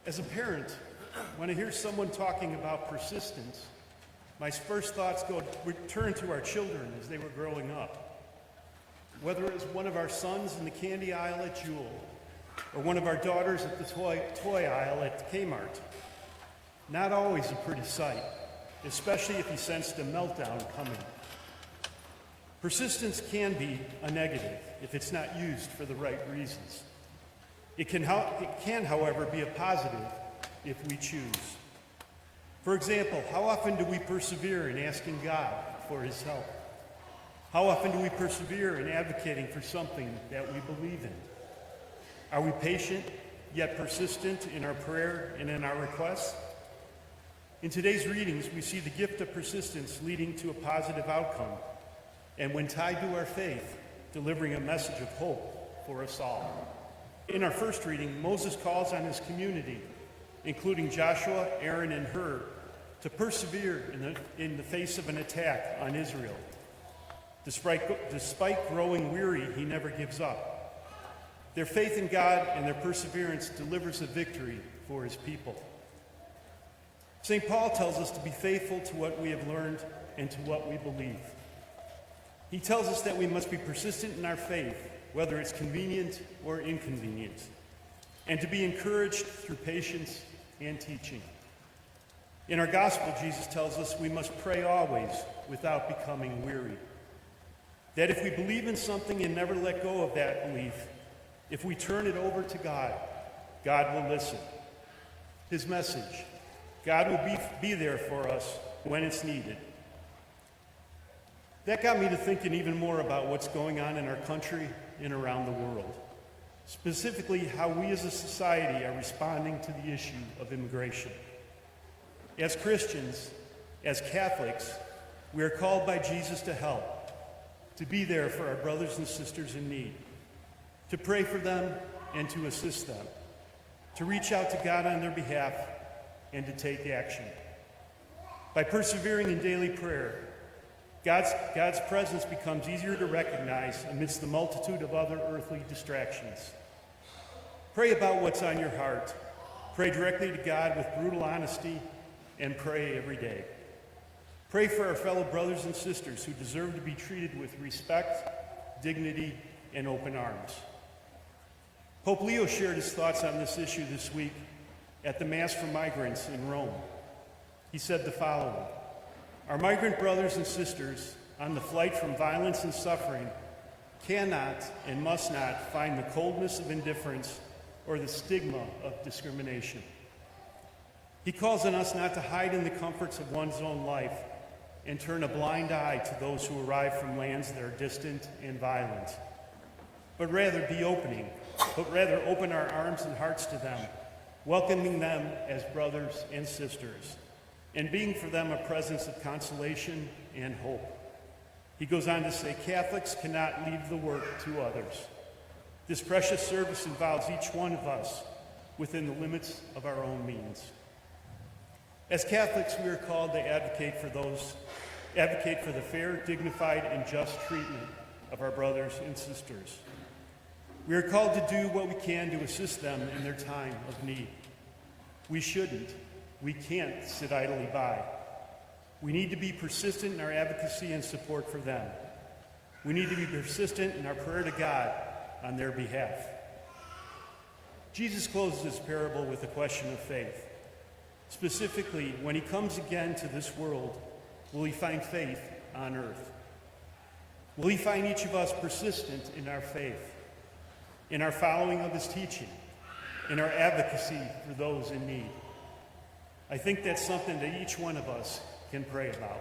As a parent, when I hear someone talking about persistence, my first thoughts return to our children as they were growing up. Whether it was one of our sons in the candy aisle at Jewel, or one of our daughters at the toy aisle at Kmart. Not always a pretty sight, especially if you sensed a meltdown coming. Persistence can be a negative if it's not used for the right reasons. It can, however, be a positive if we choose. For example, how often do we persevere in asking God for his help? How often do we persevere in advocating for something that we believe in? Are we patient yet persistent in our prayer and in our requests? In today's readings, we see the gift of persistence leading to a positive outcome, and when tied to our faith, delivering a message of hope for us all. In our first reading, Moses calls on his community, including Joshua, Aaron, and Hur, to persevere in the face of an attack on Israel. Despite growing weary, he never gives up. Their faith in God and their perseverance delivers a victory for his people. St. Paul tells us to be faithful to what we have learned and to what we believe. He tells us that we must be persistent in our faith, whether it's convenient or inconvenient, and to be encouraged through patience and teaching. In our gospel, Jesus tells us we must pray always without becoming weary. That if we believe in something and never let go of that belief, if we turn it over to God, God will listen. His message, God will be there for us when it's needed. That got me to thinking even more about what's going on in our country and around the world. Specifically, how we as a society are responding to the issue of immigration. As Christians, as Catholics, we are called by Jesus to help, to be there for our brothers and sisters in need, to pray for them and to assist them, to reach out to God on their behalf and to take action. By persevering in daily prayer, God's presence becomes easier to recognize amidst the multitude of other earthly distractions. Pray about what's on your heart. Pray directly to God with brutal honesty, and pray every day. Pray for our fellow brothers and sisters who deserve to be treated with respect, dignity, and open arms. Pope Leo shared his thoughts on this issue this week at the Mass for Migrants in Rome. He said the following: "Our migrant brothers and sisters on the flight from violence and suffering cannot and must not find the coldness of indifference or the stigma of discrimination." He calls on us not to hide in the comforts of one's own life and turn a blind eye to those who arrive from lands that are distant and violent, but rather open our arms and hearts to them, welcoming them as brothers and sisters, and being for them a presence of consolation and hope. He goes on to say, Catholics cannot leave the work to others. This precious service involves each one of us within the limits of our own means. As Catholics, we are called to advocate for the fair, dignified, and just treatment of our brothers and sisters. We are called to do what we can to assist them in their time of need. We can't sit idly by. We need to be persistent in our advocacy and support for them. We need to be persistent in our prayer to God on their behalf. Jesus closes his parable with a question of faith. Specifically, when he comes again to this world, will he find faith on earth? Will he find each of us persistent in our faith, in our following of his teaching, in our advocacy for those in need? I think that's something that each one of us can pray about.